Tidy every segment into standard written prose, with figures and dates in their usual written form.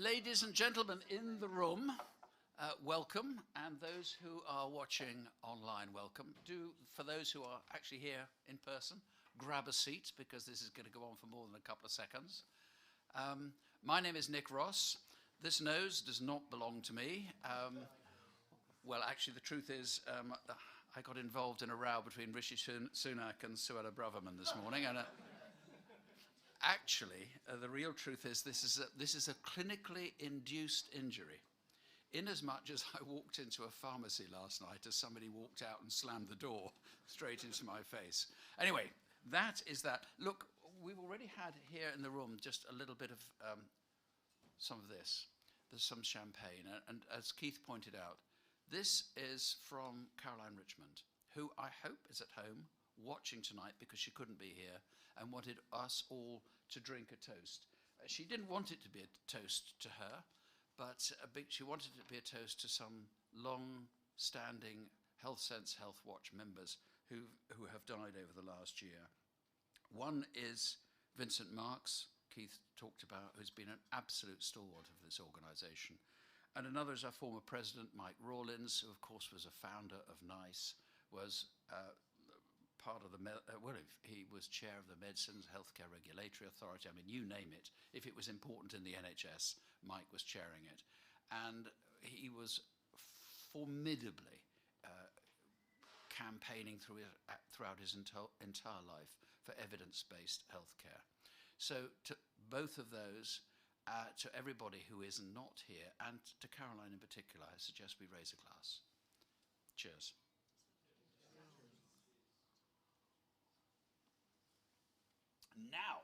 Ladies and gentlemen in the room, welcome, and those who are watching online, welcome. For those who are actually here in person, grab a seat because this is going to go on for more than a couple of seconds. My name is Nick Ross. This nose does not belong to me. Well, actually, the truth is I got involved in a row between Rishi Sunak and Suella Braverman this morning, and actually, the real truth is this is a clinically induced injury. Inasmuch as I walked into a pharmacy last night as somebody walked out and slammed the door straight into my face. Anyway, that is that. Look, we've already had here in the room just a little bit of some of this. There's some champagne, and as Keith pointed out, this is from Caroline Richmond, who I hope is at home watching tonight because she couldn't be here and wanted us all to drink a toast. She didn't want it to be a toast to her, but she wanted it to be a toast to some long-standing HealthSense Health Watch members who have died over the last year. One is Vincent Marks, Keith talked about, who's been an absolute stalwart of this organisation. And another is our former president, Mike Rawlins, who of course was a founder of NICE, was part of the, he was chair of the Medicines Healthcare Regulatory Authority. I mean, you name it. If it was important in the NHS, Mike was chairing it. And he was formidably campaigning throughout his entire life for evidence-based healthcare. So to both of those, to everybody who is not here, and to Caroline in particular, I suggest we raise a glass. Cheers. Now,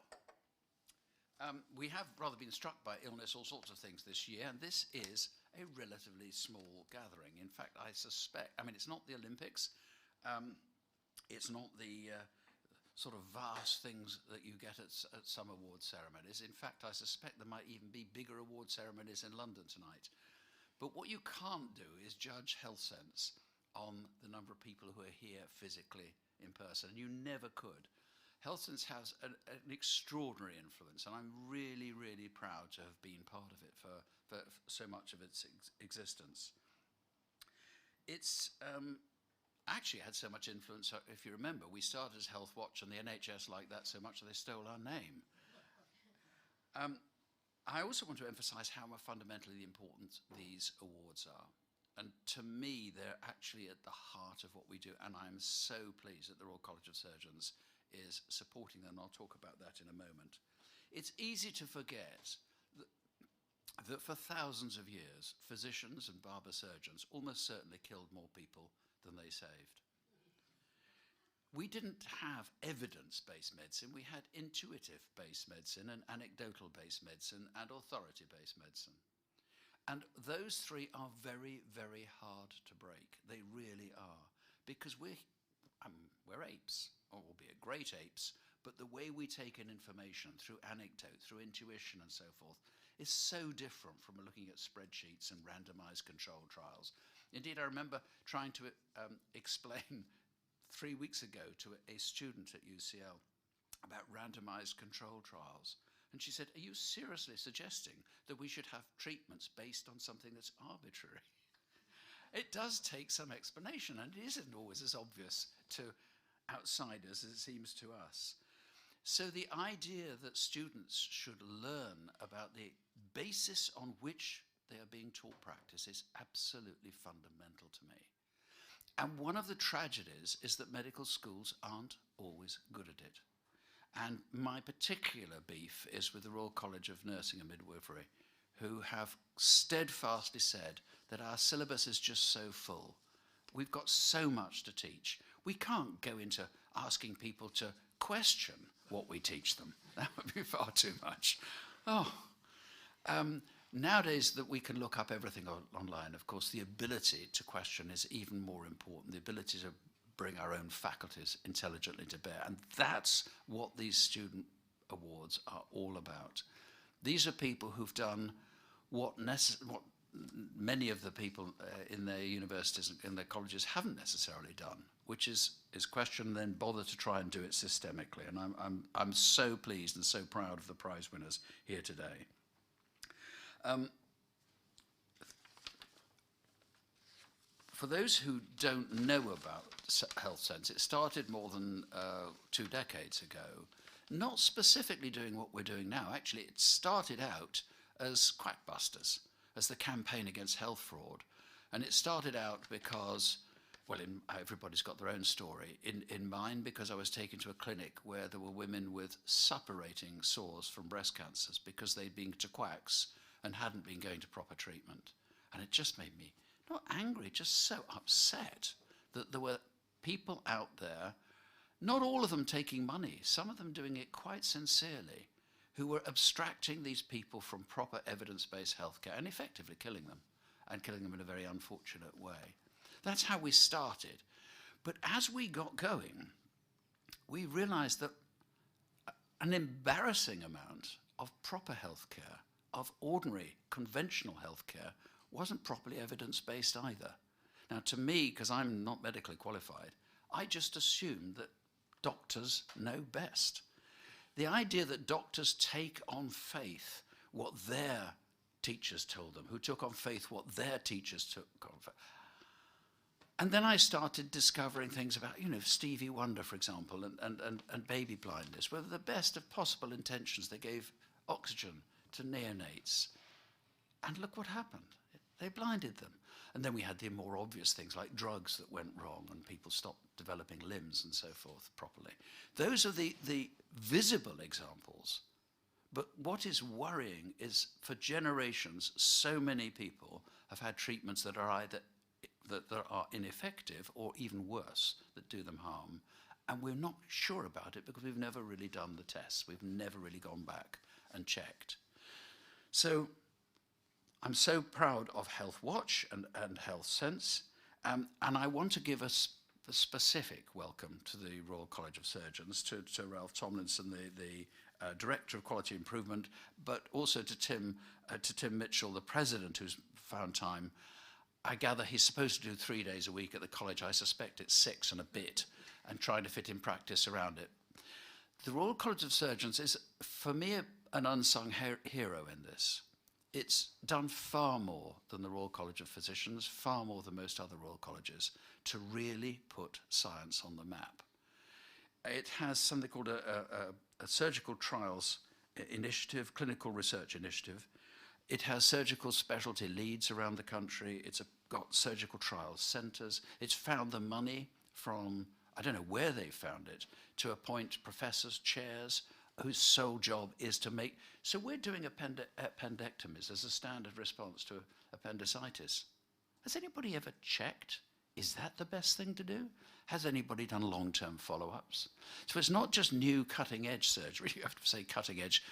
we have rather been struck by illness, all sorts of things this year, and this is a relatively small gathering. In fact, I suspect, I mean, it's not the Olympics, it's not the sort of vast things that you get at some award ceremonies. In fact, I suspect there might even be bigger award ceremonies in London tonight. But what you can't do is judge HealthSense on the number of people who are here physically in person, and you never could. HealthSense has an extraordinary influence, and I'm really, really proud to have been part of it for so much of its existence. It's actually had so much influence, if you remember, we started as Health Watch, and the NHS liked that so much that they stole our name. I also want to emphasize how fundamentally important these awards are. And to me, they're actually at the heart of what we do, and I'm so pleased that the Royal College of Surgeons is supporting them. I'll talk about that in a moment. It's easy to forget that for thousands of years, physicians and barber surgeons almost certainly killed more people than they saved. We didn't have evidence-based medicine, we had intuitive-based medicine and anecdotal-based medicine and authority-based medicine. And those three are very, very hard to break. They really are. Because we're apes, albeit great apes, but the way we take in information through anecdote, through intuition and so forth, is so different from looking at spreadsheets and randomized controlled trials. Indeed, I remember trying to explain 3 weeks ago to a student at UCL about randomized controlled trials. And she said, "Are you seriously suggesting that we should have treatments based on something that's arbitrary?" It does take some explanation, and it isn't always as obvious to outsiders as it seems to us. So the idea that students should learn about the basis on which they are being taught practice is absolutely fundamental to me. And one of the tragedies is that medical schools aren't always good at it. And my particular beef is with the Royal College of Nursing and Midwifery, who have steadfastly said that our syllabus is just so full. We've got so much to teach. We can't go into asking people to question what we teach them. That would be far too much. Nowadays that we can look up everything online, of course, the ability to question is even more important. The ability to bring our own faculties intelligently to bear. And that's what these student awards are all about. These are people who've done what many of the people in their universities and in their colleges haven't necessarily done, which is question and then bother to try and do it systemically. And I'm so pleased and so proud of the prize winners here today. For those who don't know about HealthSense, it started more than 2 decades ago, not specifically doing what we're doing now. Actually, it started out as Quackbusters, as the campaign against health fraud. And it started out because, well, everybody's got their own story. In mine, because I was taken to a clinic where there were women with suppurating sores from breast cancers because they'd been to quacks and hadn't been going to proper treatment. And it just made me not angry, just so upset that there were people out there, not all of them taking money, some of them doing it quite sincerely, who were abstracting these people from proper evidence-based healthcare and effectively killing them, and killing them in a very unfortunate way. That's how we started. But as we got going, we realized that an embarrassing amount of proper healthcare, of ordinary, conventional healthcare, wasn't properly evidence-based either. Now, to me, because I'm not medically qualified, I just assumed that doctors know best. The idea that doctors take on faith what their teachers told them, who took on faith what their teachers took on faith. And then I started discovering things about, Stevie Wonder, for example, and baby blindness, where the best of possible intentions, they gave oxygen to neonates. And look what happened. They blinded them. And then we had the more obvious things like drugs that went wrong and people stopped developing limbs and so forth properly. Those are the visible examples. But what is worrying is for generations, so many people have had treatments that are either that are ineffective or even worse, that do them harm. And we're not sure about it because we've never really done the tests. We've never really gone back and checked. So I'm so proud of Health Watch and HealthSense, and I want to give a specific welcome to the Royal College of Surgeons, to Ralph Tomlinson, the Director of Quality Improvement, but also to Tim Mitchell, the President, who's found time. I gather he's supposed to do 3 days a week at the college. I suspect it's 6 and a bit, and trying to fit in practice around it. The Royal College of Surgeons is, for me, an unsung hero in this. It's done far more than the Royal College of Physicians, far more than most other Royal Colleges, to really put science on the map. It has something called a surgical trials initiative, clinical research initiative. It has surgical specialty leads around the country. It's got surgical trials centres. It's found the money from, I don't know where they found it, to appoint professors, chairs, whose sole job is to make. So we're doing appendectomies as a standard response to appendicitis. Has anybody ever checked? Is that the best thing to do? Has anybody done long-term follow-ups? So it's not just new cutting-edge surgery. You have to say cutting edge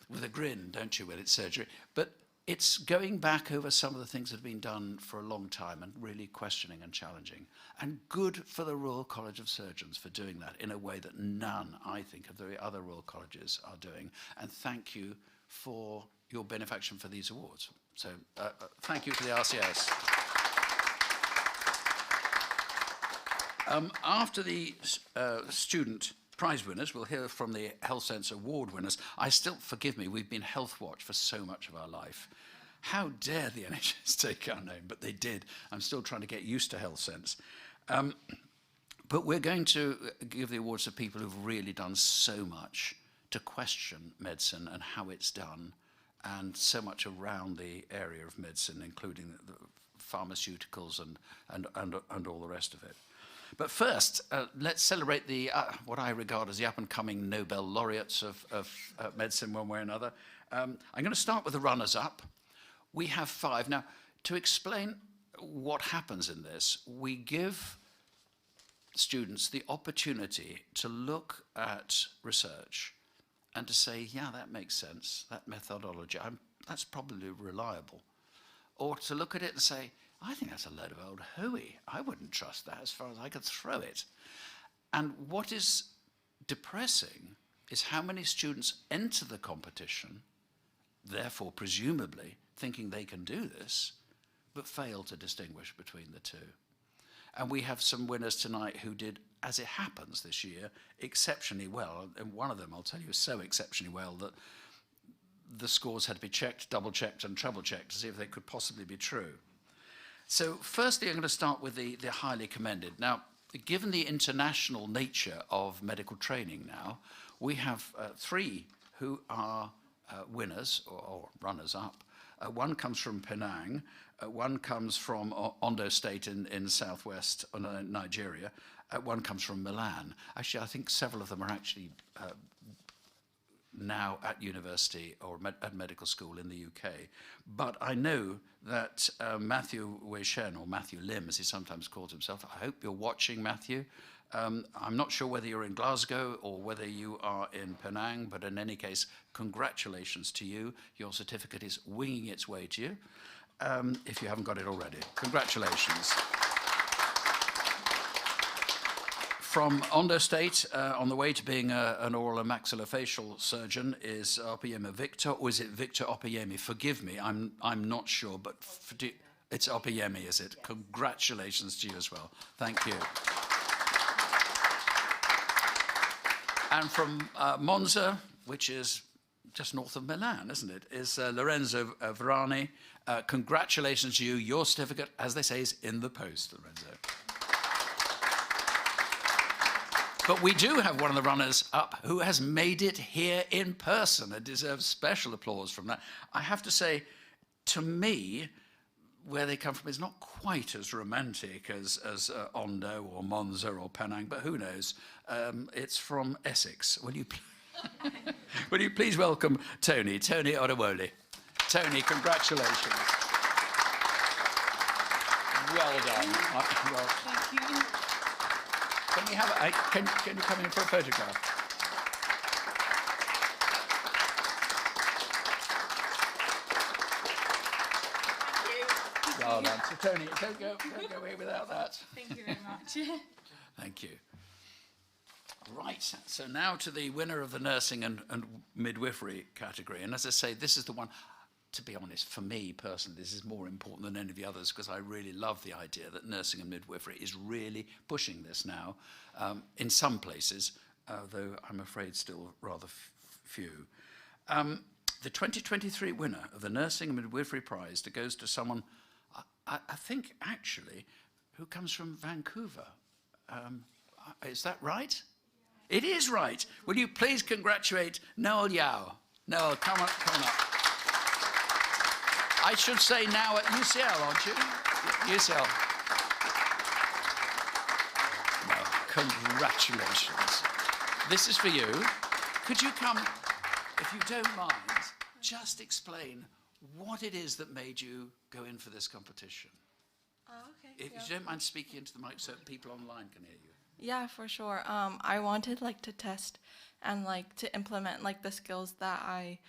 with a grin, don't you, when it's surgery? But it's going back over some of the things that have been done for a long time and really questioning and challenging. And good for the Royal College of Surgeons for doing that in a way that none, I think, of the other Royal Colleges are doing. And thank you for your benefaction for these awards. So thank you to the RCS. After the student prize winners, we'll hear from the HealthSense award winners. Forgive me, we've been Health Watch for so much of our life. How dare the NHS take our name? But they did. I'm still trying to get used to HealthSense. But we're going to give the awards to people who've really done so much to question medicine and how it's done, and so much around the area of medicine, including the pharmaceuticals and all the rest of it. But first, let's celebrate the what I regard as the up-and-coming Nobel laureates of medicine, one way or another. I'm going to start with the runners-up. We have 5. Now, to explain what happens in this, we give students the opportunity to look at research and to say, yeah, that makes sense, that methodology, that's probably reliable. Or to look at it and say, I think that's a load of old hooey. I wouldn't trust that as far as I could throw it. And what is depressing is how many students enter the competition, therefore presumably thinking they can do this, but fail to distinguish between the two. And we have some winners tonight who did, as it happens this year, exceptionally well. And one of them, I'll tell you, is so exceptionally well that the scores had to be checked, double-checked, and treble-checked to see if they could possibly be true. So firstly, I'm going to start with the highly commended. Now, given the international nature of medical training now, we have 3 who are winners or runners-up. One comes from Penang, one comes from Ondo State in southwest Nigeria, one comes from Milan. Actually, I think several of them are actually now at university or at medical school in the UK. But I know that Matthew Wei Shen, or Matthew Lim, as he sometimes calls himself, I hope you're watching, Matthew. I'm not sure whether you're in Glasgow or whether you are in Penang, but in any case, congratulations to you. Your certificate is winging its way to you, if you haven't got it already. Congratulations. From Ondo State, on the way to being an oral and maxillofacial surgeon, is Opeyemi Victor, or is it Victor Opeyemi? Forgive me, I'm not sure, but it's Opeyemi, is it? Yes. Congratulations to you as well. Thank you. And from Monza, which is just north of Milan, isn't it, is Lorenzo Verani. Congratulations to you. Your certificate, as they say, is in the post, Lorenzo. But we do have one of the runners-up who has made it here in person and deserves special applause from that. I have to say, to me, where they come from is not quite as romantic as Ondo or Monza or Penang, but who knows? It's from Essex. Will you please welcome Tony Odewole. Tony, congratulations. Well done. Well, thank you. Can we have can you come in for a photograph? Thank you. Well done. So Tony, don't go away without that. Thank you very much. Thank you. Right, so now to the winner of the nursing and midwifery category. And as I say, this is the one, to be honest, for me personally, this is more important than any of the others because I really love the idea that nursing and midwifery is really pushing this now in some places, though I'm afraid still rather few. The 2023 winner of the Nursing and Midwifery Prize goes to someone, I think actually, who comes from Vancouver. Is that right? Yeah. It is right. Will you please congratulate Noel Yao? Noel, come on up. I should say now at UCL, aren't you? UCL. No, congratulations. This is for you. Could you come, if you don't mind, just explain what it is that made you go in for this competition? Okay. If you don't mind speaking into the mic so people online can hear you. Yeah, for sure. I wanted to test and to implement the skills that I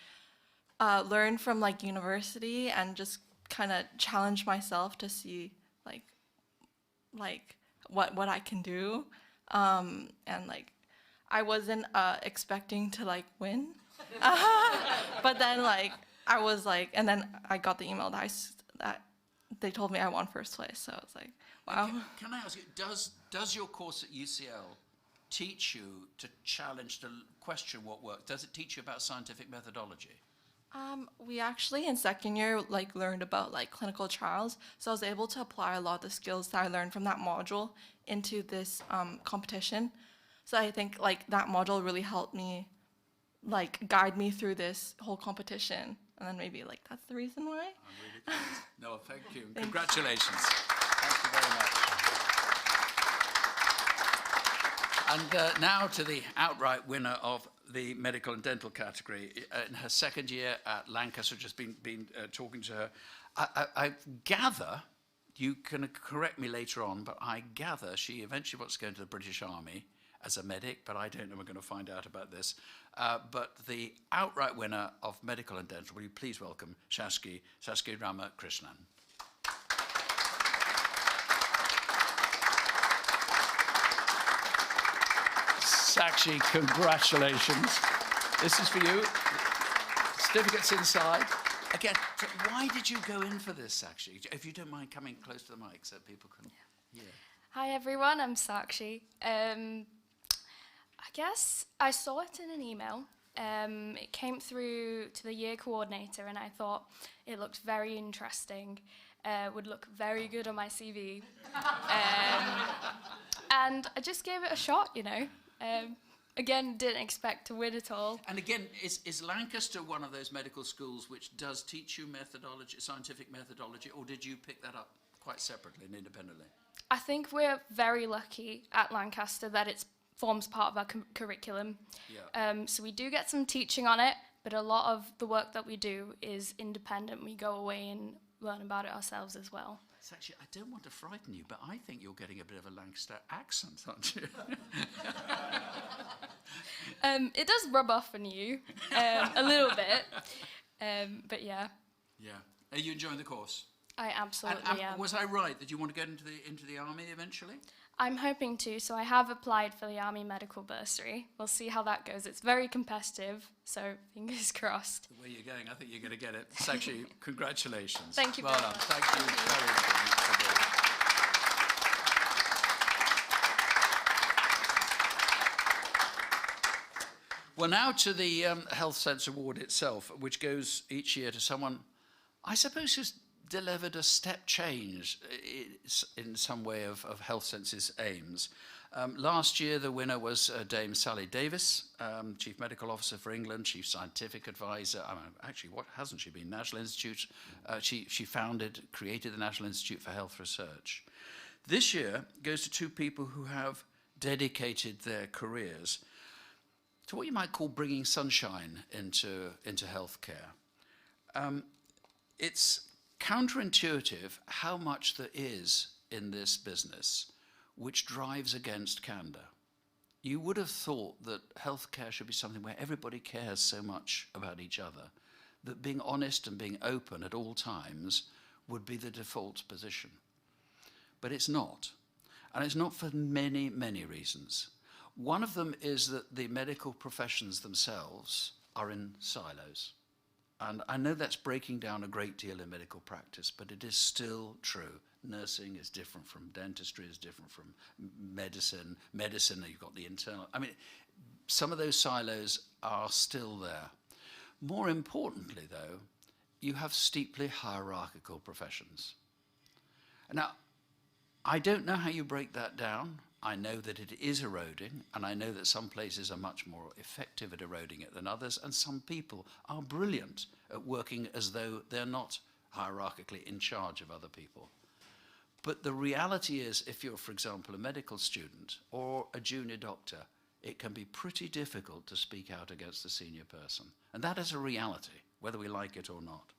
learned from university and just kind of challenge myself to see what I can do. And I wasn't expecting to win, but then I was and then I got the email that they told me I won first place. So I was like, wow. Can I ask you, does your course at UCL teach you to challenge, to question what works? Does it teach you about scientific methodology? We actually in second year learned about clinical trials, so I was able to apply a lot of the skills that I learned from that module into this competition. So I think that module really helped me guide me through this whole competition, and then maybe that's the reason why. I'm really pleased. No, thank you. Congratulations. Thank you very much. And now to the outright winner of the medical and dental category. In her second year at Lancaster, just been talking to her. I gather, you can correct me later on, but I gather she eventually wants to go into the British Army as a medic, but I don't know, we're going to find out about this. But the outright winner of medical and dental, will you please welcome Sakshi Ramakrishnan. Sakshi, congratulations. This is for you. Certificate's inside. Again, so why did you go in for this, Sakshi? If you don't mind coming close to the mic so people can hear. Hi everyone, I'm Sakshi. I guess I saw it in an email It came through to the year coordinator, and I thought it looked very interesting, would look very good on my CV. And I just gave it a shot, you know. Again, didn't expect to win at all. And again, is Lancaster one of those medical schools which does teach you methodology, scientific methodology, or did you pick that up quite separately and independently? I think we're very lucky at Lancaster that it forms part of our curriculum. Yeah. So we do get some teaching on it, but a lot of the work that we do is independent. We go away and learn about it ourselves as well. It's actually, I don't want to frighten you, but I think you're getting a bit of a Lancaster accent, aren't you? It does rub off on you a little bit, but yeah. Yeah. Are you enjoying the course? I absolutely am. Was I right that you want to get into the army eventually? I'm hoping to, so I have applied for the Army Medical Bursary. We'll see how that goes. It's very competitive, so fingers crossed. The way you're going, I think you're going to get it. It's actually, congratulations. Thank you well very done. much. Thank you very much. Well, now to the HealthSense Award itself, which goes each year to someone, I suppose, who's delivered a step change in some way of HealthSense's aims. Last year, the winner was Dame Sally Davis, Chief Medical Officer for England, Chief Scientific Advisor. Actually, what hasn't she been? National Institute. She created the National Institute for Health Research. This year goes to two people who have dedicated their careers to what you might call bringing sunshine into healthcare. It's counterintuitive how much there is in this business which drives against candor. You would have thought that healthcare should be something where everybody cares so much about each other that being honest and being open at all times would be the default position. But it's not. And it's not for many, many reasons. One of them is that the medical professions themselves are in silos. And I know that's breaking down a great deal in medical practice, but it is still true. Nursing is different from dentistry, is different from medicine. Medicine, you've got the internal. I mean, some of those silos are still there. More importantly, though, you have steeply hierarchical professions. Now, I don't know how you break that down. I know that it is eroding, and I know that some places are much more effective at eroding it than others, and some people are brilliant at working as though they're not hierarchically in charge of other people. But the reality is, if you're, for example, a medical student or a junior doctor, it can be pretty difficult to speak out against the senior person. And that is a reality, whether we like it or not.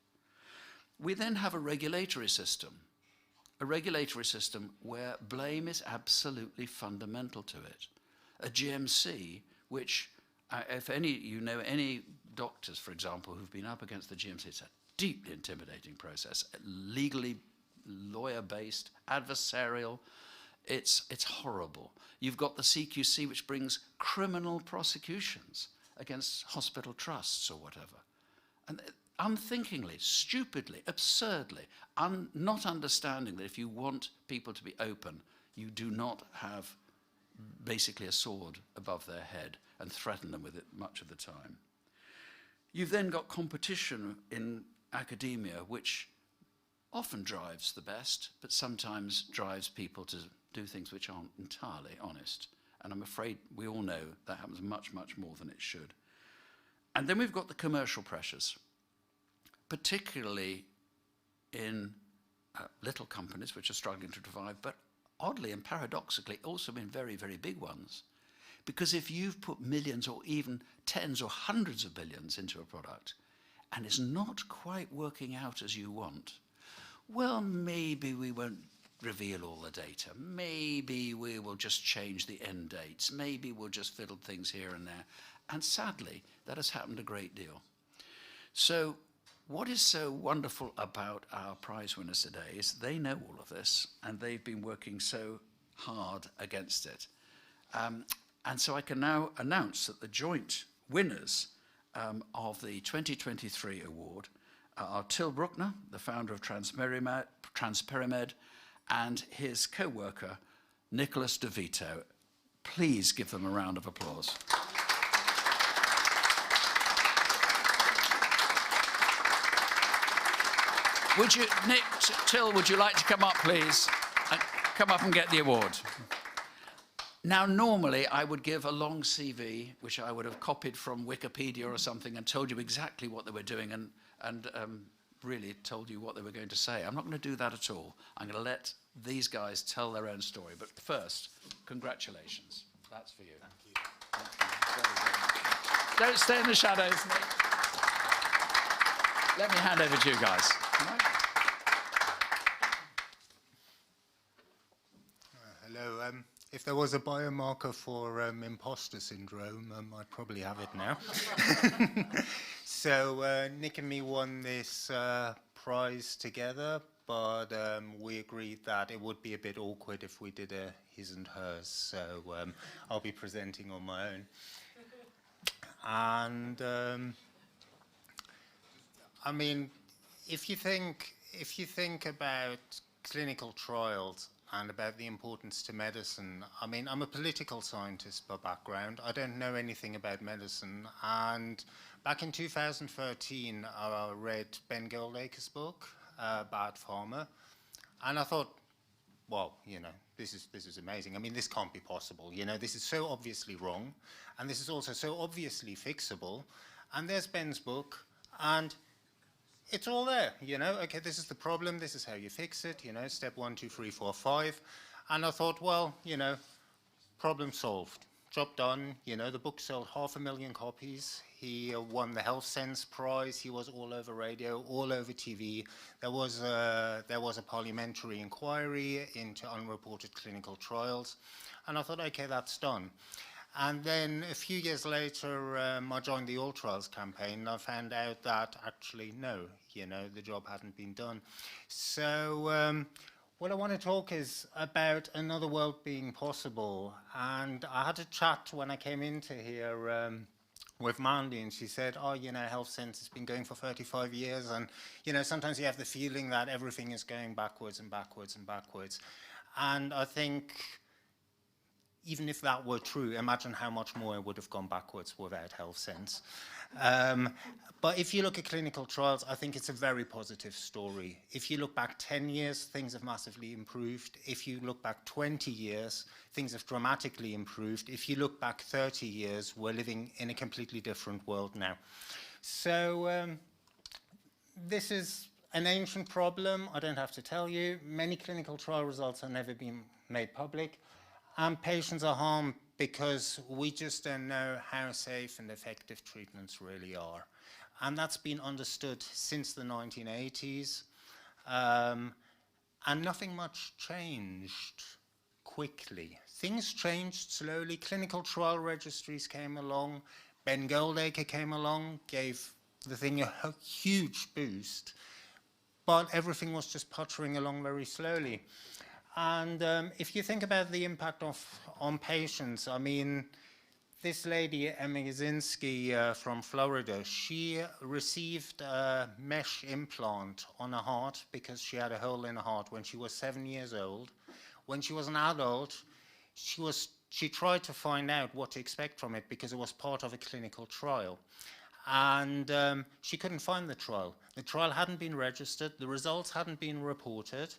We then have a regulatory system where blame is absolutely fundamental to it. A GMC, which, if you know any doctors, for example, who've been up against the GMC, it's a deeply intimidating process, legally lawyer-based, adversarial. It's horrible. You've got the CQC, which brings criminal prosecutions against hospital trusts or whatever. And unthinkingly, stupidly, absurdly, not understanding that if you want people to be open, you do not have basically a sword above their head and threaten them with it much of the time. You've then got competition in academia, which often drives the best, but sometimes drives people to do things which aren't entirely honest. And I'm afraid we all know that happens much, much more than it should. And then we've got the commercial pressures, particularly in little companies which are struggling to survive, but oddly and paradoxically also in very, very big ones. Because if you've put millions or even tens or hundreds of billions into a product and it's not quite working out as you want, well, maybe we won't reveal all the data. Maybe we will just change the end dates. Maybe we'll just fiddle things here and there. And sadly, that has happened a great deal. So what is so wonderful about our prize winners today is they know all of this, and they've been working so hard against it. And so I can now announce that the joint winners of the 2023 award are Till Bruckner, the founder of Transperimed, and his co-worker, Nicholas DeVito. Please give them a round of applause. Would you, Nick Till, would you like to come up, please? Come up and get the award. Now, normally, I would give a long CV, which I would have copied from Wikipedia or something, and told you exactly what they were doing and really told you what they were going to say. I'm not going to do that at all. I'm going to let these guys tell their own story. But first, congratulations. That's for you. Thank you. Thank you. Don't stay in the shadows, Nick. Let me hand over to you guys. Hello. If there was a biomarker for imposter syndrome, I'd probably have it now. So Nick and me won this prize together, but we agreed that it would be a bit awkward if we did a his and hers. So I'll be presenting on my own. And I mean, if you think about clinical trials and about the importance to medicine, I mean, I'm a political scientist by background. I don't know anything about medicine. And back in 2013, I read Ben Goldacre's book, Bad Pharma, and I thought, well, you know, this is amazing. I mean, this can't be possible. You know, this is so obviously wrong, and this is also so obviously fixable. And there's Ben's book, and it's all there, you know. Okay, this is the problem, this is how you fix it, you know, step 1, 2, 3, 4, 5. And I thought, well, you know, problem solved, job done. You know, the book sold 500,000 copies. He won the HealthSense prize. He was all over radio, all over TV. There was a parliamentary inquiry into unreported clinical trials. And I thought, okay, that's done. And then a few years later, I joined the All Trials campaign, and I found out that actually, no, you know, the job hadn't been done. So what I want to talk is about another world being possible. And I had a chat when I came into here with Mandy, and she said, oh, you know, HealthSense has been going for 35 years, and, you know, sometimes you have the feeling that everything is going backwards and backwards and backwards. And I think, even if that were true, imagine how much more it would have gone backwards without HealthSense. But if you look at clinical trials, I think it's a very positive story. If you look back 10 years, things have massively improved. If you look back 20 years, things have dramatically improved. If you look back 30 years, we're living in a completely different world now. So this is an ancient problem, I don't have to tell you. Many clinical trial results have never been made public. And patients are harmed because we just don't know how safe and effective treatments really are. And that's been understood since the 1980s. And nothing much changed quickly. Things changed slowly. Clinical trial registries came along. Ben Goldacre came along, gave the thing a huge boost. But everything was just puttering along very slowly. And if you think about the impact on patients, I mean, this lady, Emma Yazinski from Florida, she received a mesh implant on her heart because she had a hole in her heart when she was 7 years old. When she was an adult, she tried to find out what to expect from it because it was part of a clinical trial. And she couldn't find the trial. The trial hadn't been registered, the results hadn't been reported.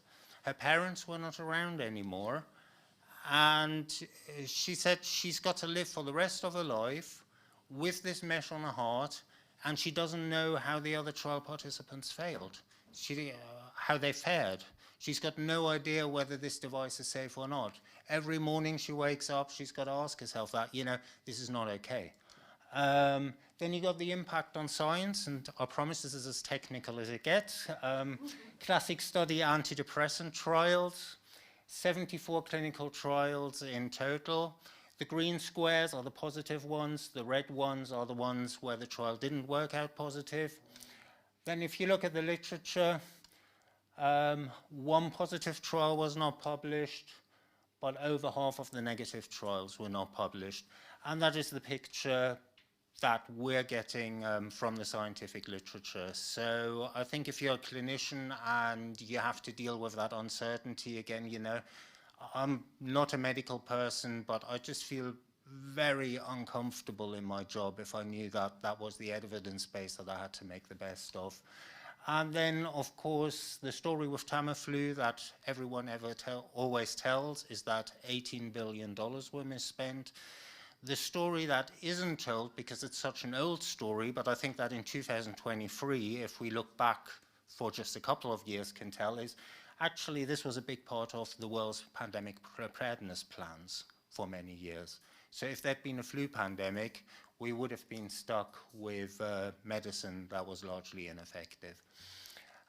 Her parents were not around anymore, and she said she's got to live for the rest of her life with this mesh on her heart, and she doesn't know how the other trial participants failed, how they fared. She's got no idea whether this device is safe or not. Every morning she wakes up, she's got to ask herself that, you know, this is not okay. Then you got the impact on science, and I promise this is as technical as it gets. Classic study antidepressant trials, 74 clinical trials in total. The green squares are the positive ones, the red ones are the ones where the trial didn't work out positive. Then if you look at the literature, one positive trial was not published, but over half of the negative trials were not published. And that is the picture that we're getting from the scientific literature. So I think if you're a clinician and you have to deal with that uncertainty again, you know, I'm not a medical person, but I just feel very uncomfortable in my job if I knew that that was the evidence base that I had to make the best of. And then, of course, the story with Tamiflu that everyone always tells is that $18 billion were misspent. The story that isn't told, because it's such an old story, but I think that in 2023, if we look back for just a couple of years, can tell, is actually this was a big part of the world's pandemic preparedness plans for many years. So if there'd been a flu pandemic, we would have been stuck with medicine that was largely ineffective.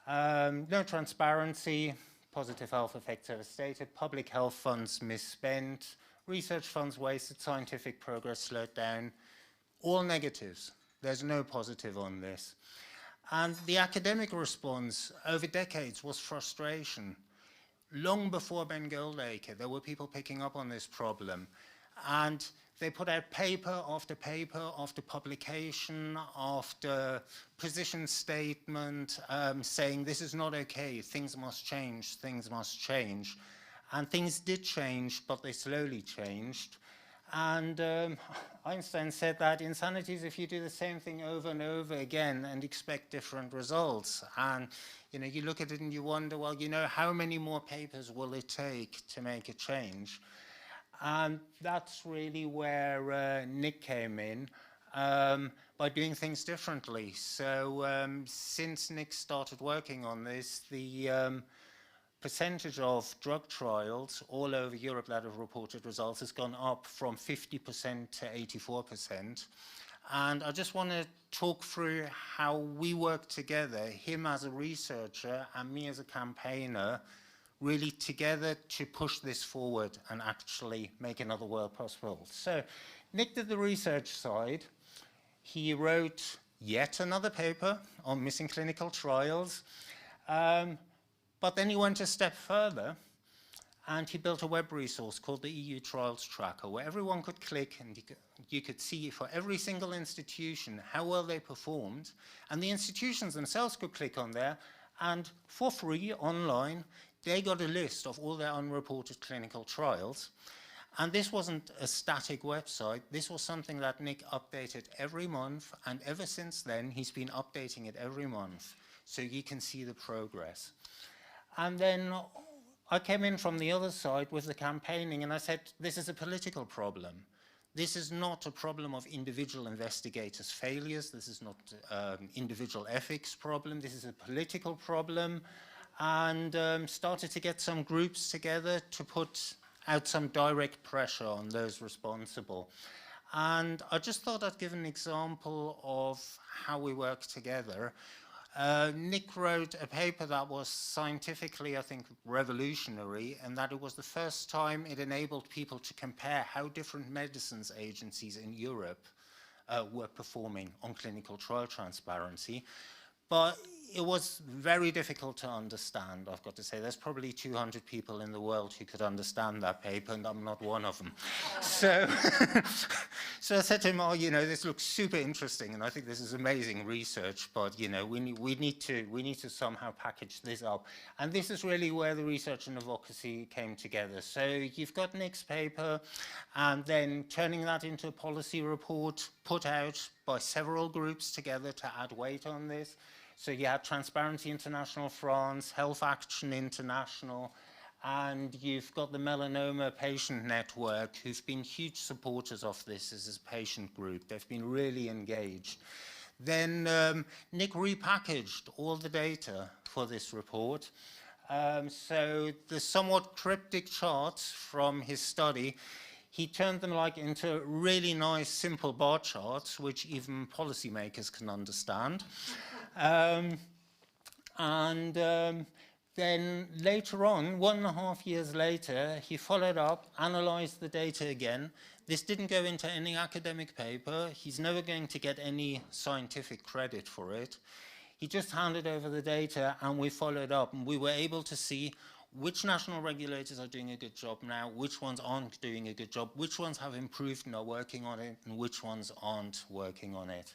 No transparency, positive health effects overstated, public health funds misspent, research funds wasted, scientific progress slowed down, all negatives. There's no positive on this. And the academic response over decades was frustration. Long before Ben Goldacre, there were people picking up on this problem. And they put out paper after publication, after position statement, saying this is not okay, things must change, things must change. And things did change, but they slowly changed. And Einstein said that insanity is if you do the same thing over and over again and expect different results. And you look at it and you wonder, well, how many more papers will it take to make a change? And that's really where Nick came in, by doing things differently. So since Nick started working on this, the percentage of drug trials all over Europe that have reported results has gone up from 50% to 84%. And I just want to talk through how we work together, him as a researcher and me as a campaigner, really together to push this forward and actually make another world possible. So Nick did the research side. He wrote yet another paper on missing clinical trials. But then he went a step further and he built a web resource called the EU Trials Tracker, where everyone could click and you could see for every single institution how well they performed. And the institutions themselves could click on there, and for free online, they got a list of all their unreported clinical trials. And this wasn't a static website. This was something that Nick updated every month. And ever since then, he's been updating it every month, so you can see the progress. And then I came in from the other side with the campaigning, and I said, this is a political problem. This is not a problem of individual investigators' failures. This is not an individual ethics problem. This is a political problem. And started to get some groups together to put out some direct pressure on those responsible. And I just thought I'd give an example of how we work together. Nick wrote a paper that was scientifically, I think, revolutionary, and that it was the first time it enabled people to compare how different medicines agencies in Europe were performing on clinical trial transparency. But it was very difficult to understand, I've got to say. There's probably 200 people in the world who could understand that paper, and I'm not one of them. So, so I said to him, oh, this looks super interesting, and I think this is amazing research, but, we need to somehow package this up. And this is really where the research and advocacy came together. So you've got Nick's paper, and then turning that into a policy report put out by several groups together to add weight on this. So you had Transparency International France, Health Action International, and you've got the Melanoma Patient Network, who've been huge supporters of this as a patient group. They've been really engaged. Then Nick repackaged all the data for this report. So the somewhat cryptic charts from his study, he turned them into really nice, simple bar charts, which even policymakers can understand. Then later on, 1.5 years later, he followed up, analyzed the data again. This didn't go into any academic paper. He's never going to get any scientific credit for it. He just handed over the data, and we followed up, and we were able to see which national regulators are doing a good job now, which ones aren't doing a good job, which ones have improved and are working on it, and which ones aren't working on it.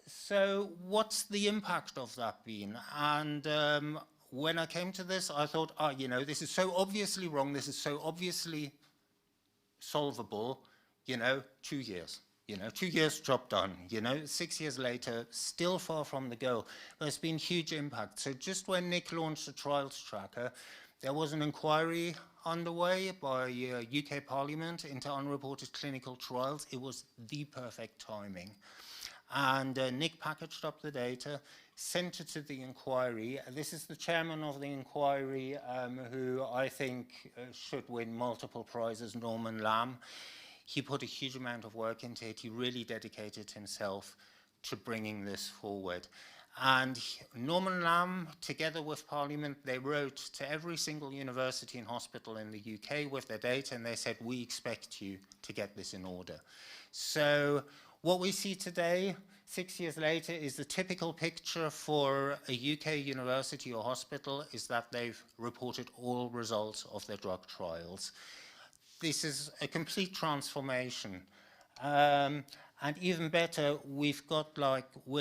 So what's the impact of that been? And when I came to this, I thought, this is so obviously wrong, this is so obviously solvable, 2 years. You know, 2 years, job done. You know, 6 years later, still far from the goal. There's been huge impact. So just when Nick launched the trials tracker, there was an inquiry underway by UK Parliament into unreported clinical trials. It was the perfect timing. And Nick packaged up the data, sent it to the inquiry. This is the chairman of the inquiry, who I think should win multiple prizes, Norman Lamb. He put a huge amount of work into it. He really dedicated himself to bringing this forward. And Norman Lamb, together with Parliament, they wrote to every single university and hospital in the UK with their data, and they said, we expect you to get this in order. So what we see today, 6 years later, is the typical picture for a UK university or hospital is that they've reported all results of their drug trials. This is a complete transformation. And even better, we're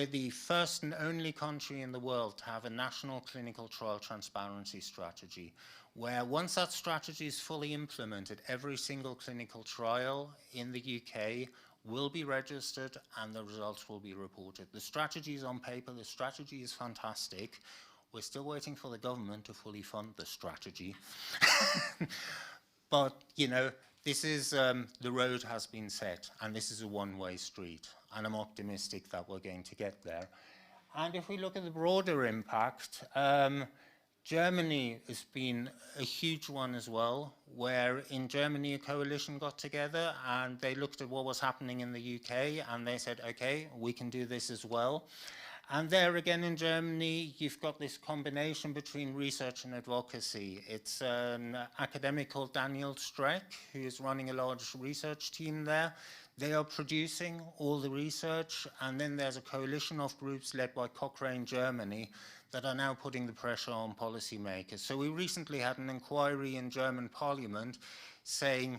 the first and only country in the world to have a national clinical trial transparency strategy, where once that strategy is fully implemented, every single clinical trial in the UK will be registered and the results will be reported. The strategy is on paper, the strategy is fantastic. We're still waiting for the government to fully fund the strategy. But, you know, this is, the road has been set, and this is a one-way street, and I'm optimistic that we're going to get there. And if we look at the broader impact, Germany has been a huge one as well, where in Germany a coalition got together and they looked at what was happening in the UK and they said, okay, we can do this as well. And there again in Germany, you've got this combination between research and advocacy. It's an academic called Daniel Streck, who is running a large research team there. They are producing all the research, and then there's a coalition of groups led by Cochrane Germany that are now putting the pressure on policymakers. So we recently had an inquiry in German Parliament saying,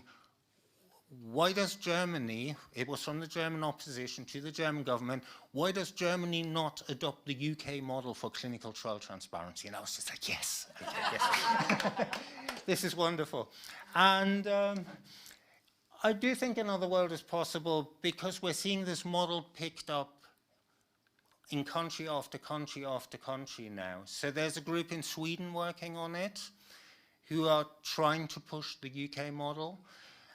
why does Germany, it was from the German opposition to the German government, why does Germany not adopt the UK model for clinical trial transparency? And I was just like, yes, okay, yes. This is wonderful. And I do think another world is possible because we're seeing this model picked up in country after country after country now. So there's a group in Sweden working on it who are trying to push the UK model.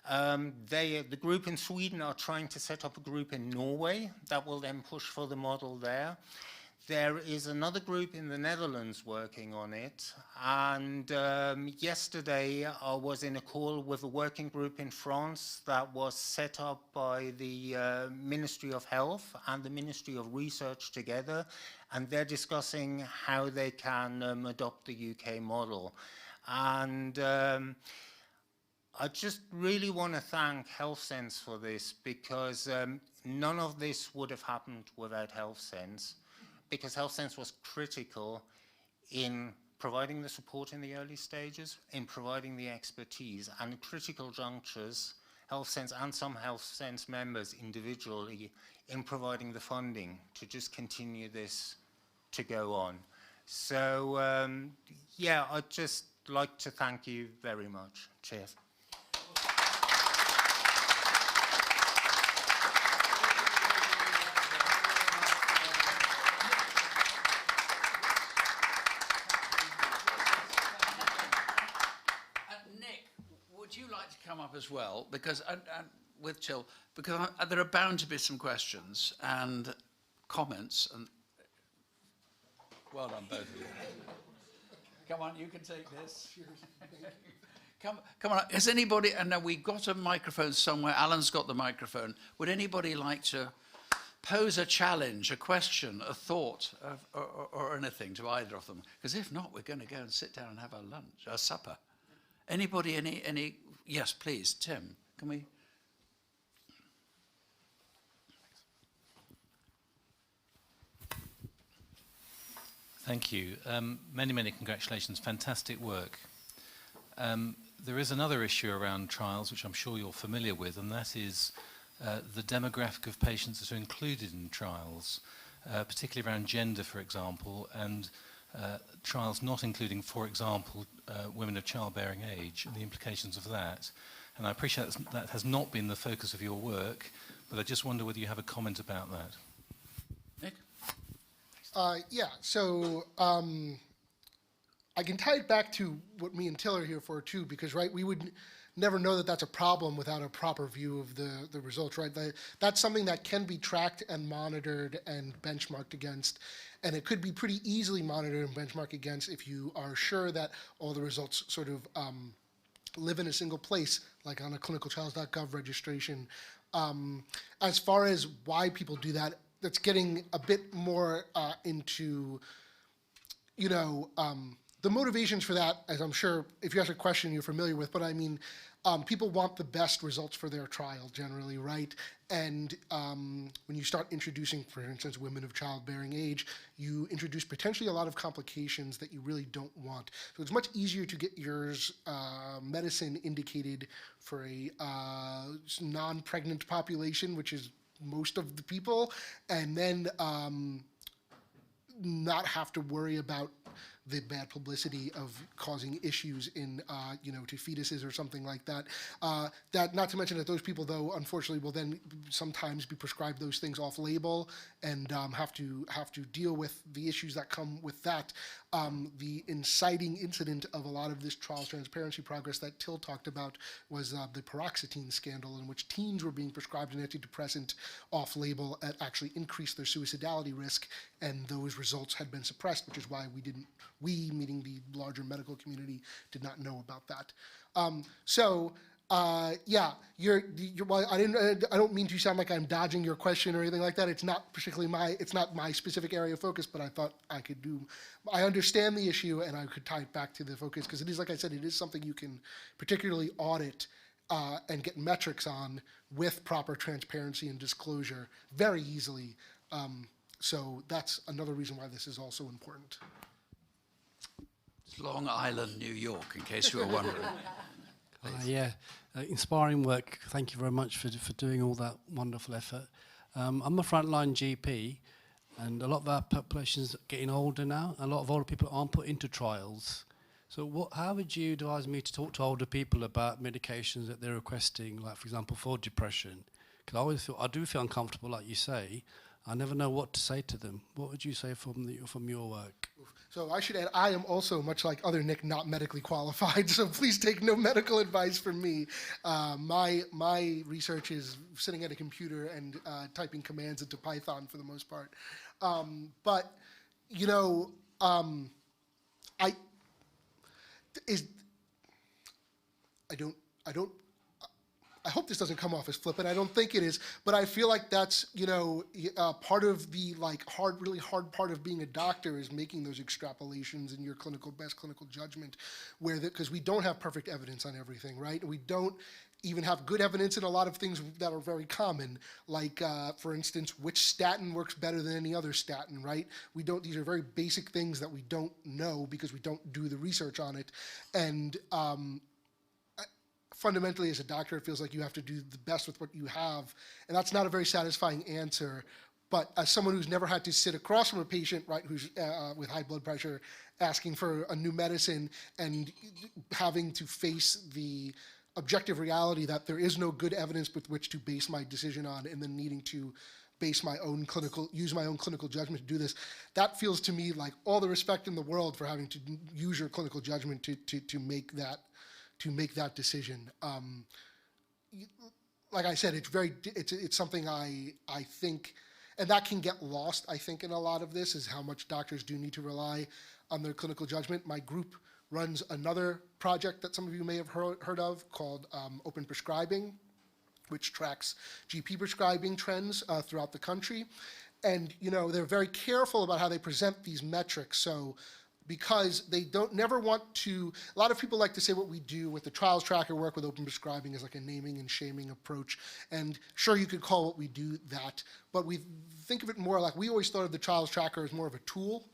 The group in Sweden are trying to set up a group in Norway that will then push for the model there. There is another group in the Netherlands working on it, and yesterday I was in a call with a working group in France that was set up by the Ministry of Health and the Ministry of Research together, and they're discussing how they can adopt the UK model. And I just really want to thank HealthSense for this, because none of this would have happened without HealthSense, because HealthSense was critical in providing the support in the early stages, in providing the expertise, and at critical junctures, HealthSense and some HealthSense members individually in providing the funding to just continue this to go on. So, yeah, I'd just like to thank you very much. Cheers. Come up as well, because with Till, because there are bound to be some questions and comments, and well done both of you. Come on, you can take this. Come on, has anybody, and now we've got a microphone somewhere, Alan's got the microphone, would anybody like to pose a challenge, a question, a thought, or anything to either of them? Because if not, we're going to go and sit down and have our lunch, our supper. Anybody, any? Yes, please, Tim, can we? Thank you. Many congratulations. Fantastic work. There is another issue around trials, which I'm sure you're familiar with, and that is the demographic of patients that are included in trials, particularly around gender, for example, and trials not including, for example, women of childbearing age and the implications of that. And I appreciate that has not been the focus of your work, but I just wonder whether you have a comment about that. Nick? Yeah, so I can tie it back to what me and Till are here for too, because right, we would never know that that's a problem without a proper view of the results, right? That's something that can be tracked and monitored and benchmarked against, and it could be pretty easily monitored and benchmarked against if you are sure that all the results sort of live in a single place, like on a clinicaltrials.gov registration. As far as why people do that, that's getting a bit more into, you know, the motivations for that, as I'm sure if you ask a question you're familiar with, but I mean, people want the best results for their trial generally, right? And when you start introducing, for instance, women of childbearing age, you introduce potentially a lot of complications that you really don't want. So it's much easier to get your medicine indicated for a non-pregnant population, which is most of the people, and then not have to worry about the bad publicity of causing issues in, you know, to fetuses or something like that. That, not to mention that those people, though, unfortunately, will then sometimes be prescribed those things off-label and have to deal with the issues that come with that. The inciting incident of a lot of this trials transparency progress that Till talked about was the paroxetine scandal, in which teens were being prescribed an antidepressant off-label that actually increased their suicidality risk, and those results had been suppressed, which is why we, meaning the larger medical community, did not know about that. Yeah, well, I don't mean to sound like I'm dodging your question or anything like that. It's not particularly it's not my specific area of focus, but I thought I understand the issue and I could tie it back to the focus, because it is, like I said, it is something you can particularly audit and get metrics on with proper transparency and disclosure very easily. So that's another reason why this is also important. It's Long Island, New York, in case you were wondering. Yeah, inspiring work. Thank you very much for doing all that wonderful effort. I'm a frontline GP, and a lot of our population is getting older now. A lot of older people aren't put into trials. So how would you advise me to talk to older people about medications that they're requesting, like, for example, for depression? Because I do feel uncomfortable, like you say. I never know what to say to them. What would you say from your work? So I should add, I am also, much like other Nick, not medically qualified, so please take no medical advice from me. My research is sitting at a computer and typing commands into Python for the most part. But, you know, I hope this doesn't come off as flippant. I don't think it is, but I feel like that's, you know, part of the really hard part of being a doctor is making those extrapolations in your best clinical judgment, because we don't have perfect evidence on everything, right? We don't even have good evidence in a lot of things that are very common, like, for instance, which statin works better than any other statin, right? These are very basic things that we don't know because we don't do the research on it, and fundamentally, as a doctor, it feels like you have to do the best with what you have, and that's not a very satisfying answer. But as someone who's never had to sit across from a patient, right, who's with high blood pressure, asking for a new medicine and having to face the objective reality that there is no good evidence with which to base my decision on, and then needing to use my own clinical judgment to do this, that feels to me like all the respect in the world for having to use your clinical judgment to make that decision. Like I said, it's something I think, and that can get lost, I think, in a lot of this, is how much doctors do need to rely on their clinical judgment. My group runs another project that some of you may have heard of called Open Prescribing, which tracks GP prescribing trends throughout the country. And, you know, they're very careful about how they present these metrics. So, because they never want to, a lot of people like to say what we do with the trials tracker work with open prescribing is like a naming and shaming approach. And sure, you could call what we do that, but we think of it more like, we always thought of the trials tracker as more of a tool,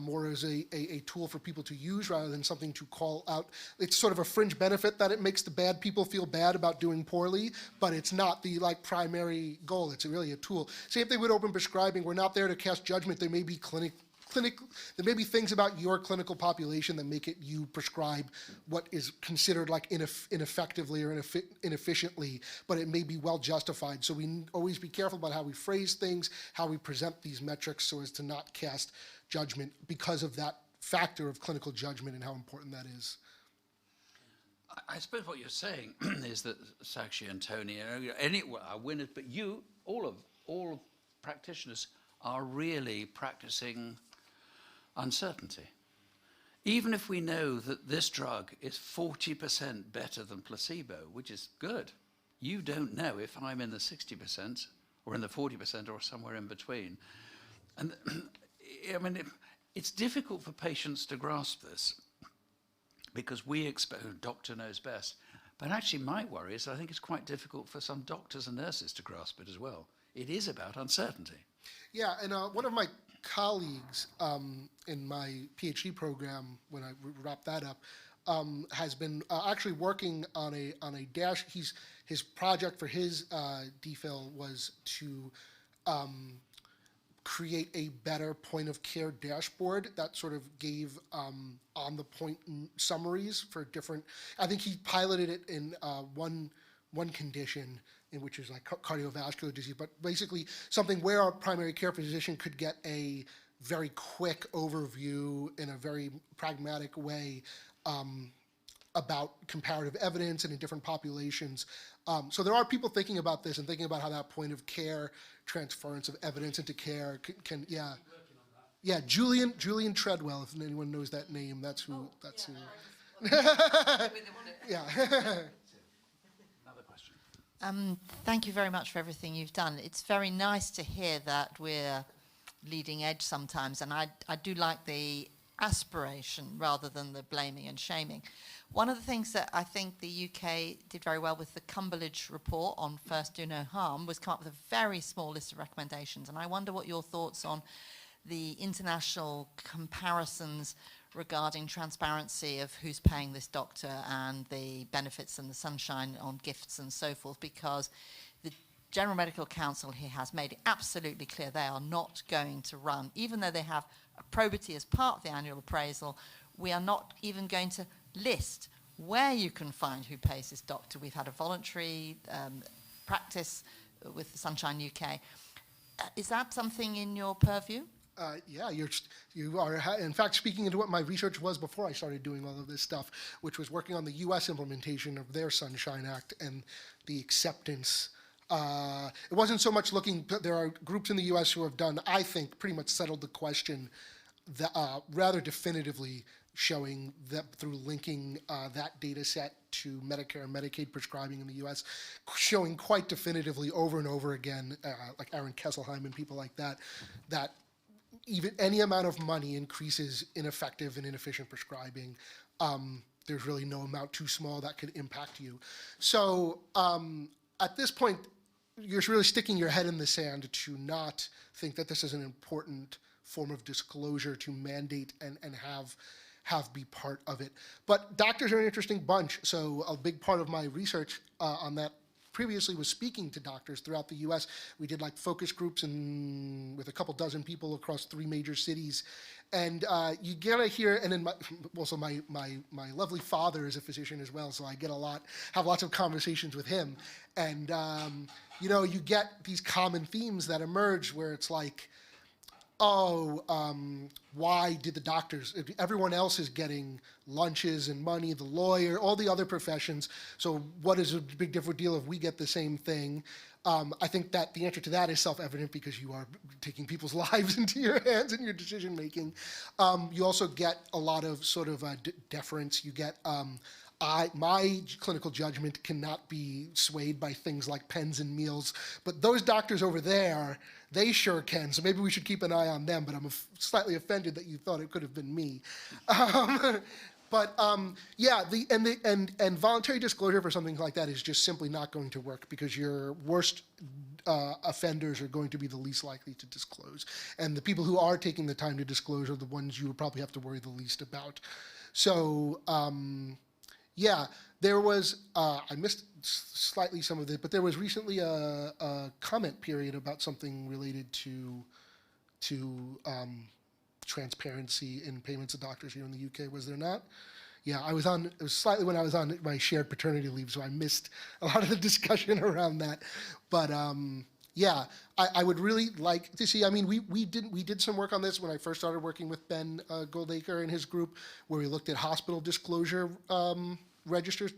more as a tool for people to use rather than something to call out. It's sort of a fringe benefit that it makes the bad people feel bad about doing poorly, but it's not the primary goal. It's really a tool. Same thing with open prescribing. We're not there to cast judgment. There may be there may be things about your clinical population that make it you prescribe what is considered like ineffectively or inefficiently, but it may be well justified. So we always be careful about how we phrase things, how we present these metrics, so as to not cast judgment because of that factor of clinical judgment and how important that is. I suppose what you're saying is that Sakshi and Tony, are winners, but you, all practitioners, are really practicing uncertainty. Even if we know that this drug is 40% better than placebo, which is good, you don't know if I'm in the 60% or in the 40% or somewhere in between. And I mean, it's difficult for patients to grasp this because we expect, doctor knows best. But actually my worry is I think it's quite difficult for some doctors and nurses to grasp it as well. It is about uncertainty. Yeah, and one of my colleagues in my PhD program, when I wrapped that up, has been actually working on a dash. His project for his DPhil was to create a better point of care dashboard that sort of gave on the point summaries for different. I think he piloted it in one condition, in which is like cardiovascular disease, but basically something where our primary care physician could get a very quick overview in a very pragmatic way about comparative evidence and in different populations. So there are people thinking about this and thinking about how that point of care transference of evidence into care can yeah. Yeah, Julian Treadwell, if anyone knows that name, that's who. Yeah. Thank you very much for everything you've done. It's very nice to hear that we're leading edge sometimes, and I do like the aspiration rather than the blaming and shaming. One of the things that I think the UK did very well with the Cumberledge report on First Do No Harm was come up with a very small list of recommendations, and I wonder what your thoughts on the international comparisons regarding transparency of who's paying this doctor and the benefits and the sunshine on gifts and so forth, because the General Medical Council here has made it absolutely clear they are not going to run, even though they have a probity as part of the annual appraisal, we are not even going to list where you can find who pays this doctor. We've had a voluntary practice with the Sunshine UK. Is that something in your purview? Yeah, you are, in fact, speaking into what my research was before I started doing all of this stuff, which was working on the U.S. implementation of their Sunshine Act and the acceptance. It wasn't so much looking, there are groups in the U.S. who have done, I think, pretty much settled the question that, rather definitively, showing that through linking that data set to Medicare and Medicaid prescribing in the U.S., showing quite definitively over and over again, like Aaron Kesselheim and people like that, that even any amount of money increases ineffective and inefficient prescribing. There's really no amount too small that could impact you. So at this point, you're really sticking your head in the sand to not think that this is an important form of disclosure to mandate and have be part of it. But doctors are an interesting bunch. So a big part of my research on that previously was speaking to doctors throughout the U.S. We did like focus groups with a couple dozen people across 3 major cities. And you get to hear, and then my lovely father is a physician as well, so I have lots of conversations with him. And, you get these common themes that emerge where it's like, why did the doctors, everyone else is getting lunches and money, the lawyer, all the other professions, so what is a big different deal if we get the same thing? I think that the answer to that is self-evident because you are taking people's lives into your hands in your decision making. You also get a lot of sort of deference. You get, my clinical judgment cannot be swayed by things like pens and meals, but those doctors over there, they sure can, so maybe we should keep an eye on them, but I'm slightly offended that you thought it could have been me. Yeah, and voluntary disclosure for something like that is just simply not going to work because your worst offenders are going to be the least likely to disclose. And the people who are taking the time to disclose are the ones you will probably have to worry the least about. So, yeah, there was, I missed slightly some of it, but there was recently a comment period about something related to transparency in payments to doctors here in the UK, was there not? Yeah, it was slightly when I was on my shared paternity leave, so I missed a lot of the discussion around that. But yeah, I would really like to see, I mean, we did some work on this when I first started working with Ben Goldacre and his group, where we looked at hospital disclosure registers,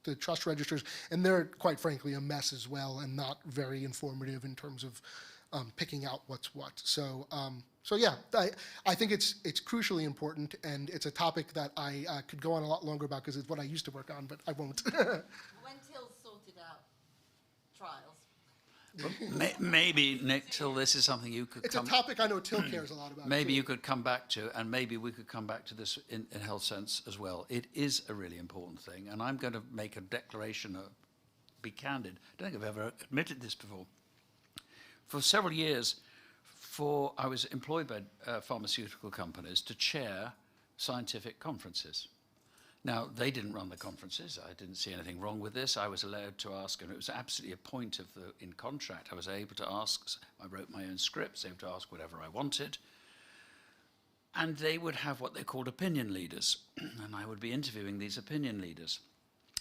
the trust registers, and they're quite frankly a mess as well, and not very informative in terms of picking out what's what. So yeah, I think it's crucially important, and it's a topic that I could go on a lot longer about because it's what I used to work on, but I won't. When Till's sorted out trials. Maybe, Nick, Till, this is something you could It's a topic I know Till cares a lot about. maybe too. you could come back to, and maybe we could come back to this in HealthSense as well. It is a really important thing, and I'm going to make a declaration, be candid. I don't think I've ever admitted this before. For several years, I was employed by pharmaceutical companies to chair scientific conferences. Now, they didn't run the conferences. I didn't see anything wrong with this. I was allowed to ask, and it was absolutely a point in contract. I was able to ask, I wrote my own scripts, able to ask whatever I wanted. And they would have what they called opinion leaders, and I would be interviewing these opinion leaders.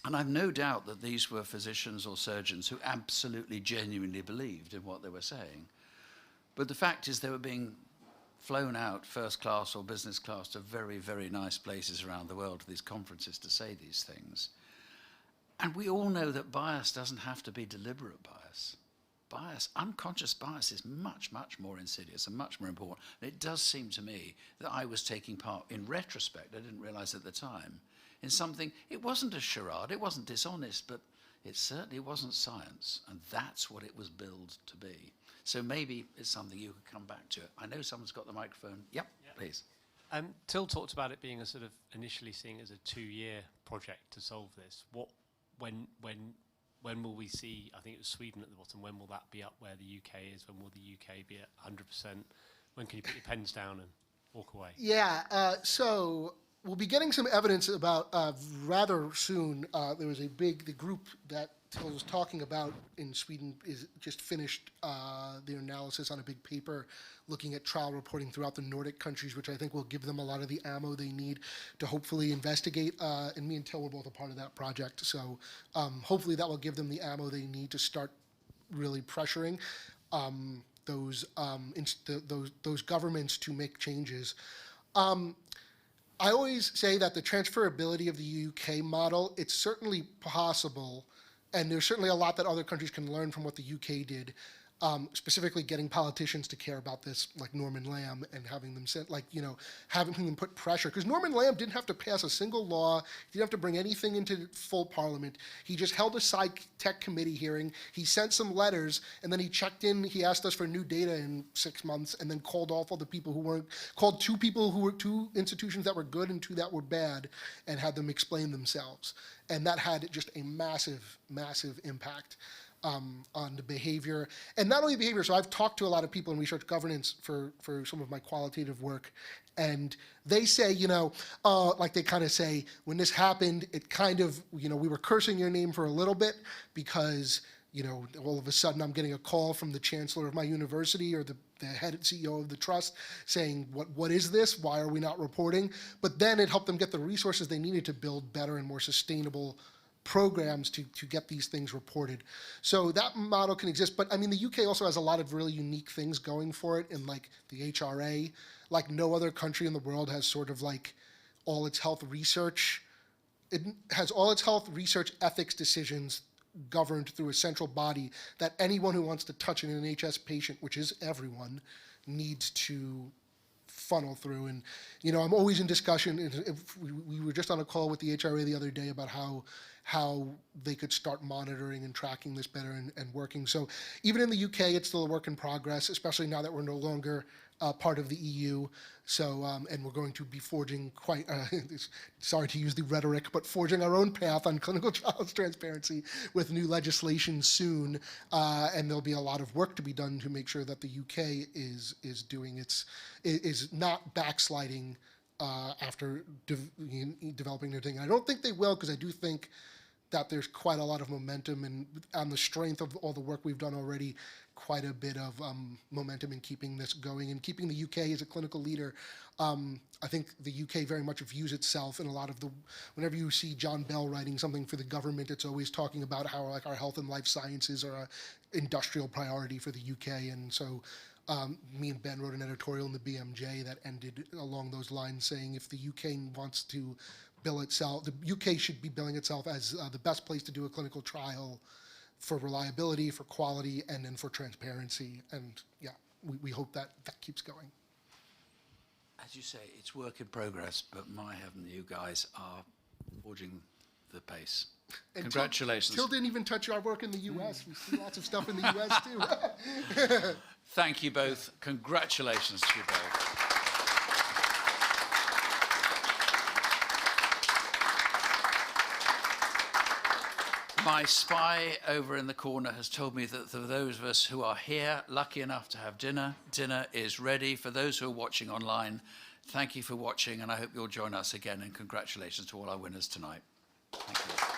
And I've no doubt that these were physicians or surgeons who absolutely genuinely believed in what they were saying. But the fact is they were being flown out first class or business class to very, very nice places around the world to these conferences to say these things. And we all know that bias doesn't have to be deliberate bias. Unconscious bias is much, much more insidious and much more important. And it does seem to me that I was taking part, in retrospect, I didn't realize at the time, in something, it wasn't a charade, it wasn't dishonest, but it certainly wasn't science. And that's what it was billed to be. So maybe it's something you could come back to. I know someone's got the microphone. Yep. Please. Till talked about it being a sort of initially seeing it as a 2-year project to solve this. When will we see, I think it was Sweden at the bottom, when will that be up where the UK is? When will the UK be at 100%? When can you put your pens down and walk away? Yeah, so we'll be getting some evidence about rather soon. There was the group that Till was talking about in Sweden is just finished their analysis on a big paper looking at trial reporting throughout the Nordic countries, which I think will give them a lot of the ammo they need to hopefully investigate. And me and Till were both a part of that project. So hopefully that will give them the ammo they need to start really pressuring those governments to make changes. I always say that the transferability of the UK model, it's certainly possible, and there's certainly a lot that other countries can learn from what the UK did, specifically getting politicians to care about this, like Norman Lamb, and having them having them put pressure. Because Norman Lamb didn't have to pass a single law, he didn't have to bring anything into full parliament. He just held a sci-tech committee hearing, he sent some letters, and then he checked in, he asked us for new data in 6 months, and then called off all the people who weren't, called two institutions that were good and 2 that were bad, and had them explain themselves. And that had just a massive, massive impact on the behavior. And not only behavior, so I've talked to a lot of people in research governance for some of my qualitative work, and they say, like they kind of say, when this happened, it kind of, we were cursing your name for a little bit because, all of a sudden I'm getting a call from the chancellor of my university or the head CEO of the trust saying, what is this? Why are we not reporting? But then it helped them get the resources they needed to build better and more sustainable programs to get these things reported. So that model can exist, but I mean, the UK also has a lot of really unique things going for it, in like the HRA, like no other country in the world has sort of like all its health research. It has all its health research ethics decisions governed through a central body that anyone who wants to touch an NHS patient, which is everyone, needs to funnel through. And I'm always in discussion. We were just on a call with the HRA the other day about how they could start monitoring and tracking this better and working. So even in the UK, it's still a work in progress, especially now that we're no longer part of the EU. So, and we're going to be forging sorry to use the rhetoric, but forging our own path on clinical trials transparency with new legislation soon. And there'll be a lot of work to be done to make sure that the UK is not backsliding after developing their thing. And I don't think they will, because I do think that there's quite a lot of momentum, and on the strength of all the work we've done already, quite a bit of momentum in keeping this going and keeping the UK as a clinical leader. I think the UK very much views itself in a lot of the, whenever you see John Bell writing something for the government, it's always talking about how like our health and life sciences are an industrial priority for the UK. And so me and Ben wrote an editorial in the BMJ that ended along those lines, saying if the UK wants to bill itself, the UK should be billing itself as the best place to do a clinical trial for reliability, for quality, and then for transparency. And yeah, we hope that that keeps going. As you say, it's work in progress, but my heaven, you guys are forging the pace. And Congratulations. Till didn't even touch our work in the US. We see lots of stuff in the US too. Thank you both. Congratulations to you both. My spy over in the corner has told me that for those of us who are here, lucky enough to have dinner, dinner is ready. For those who are watching online, thank you for watching, and I hope you'll join us again, and congratulations to all our winners tonight. Thank you.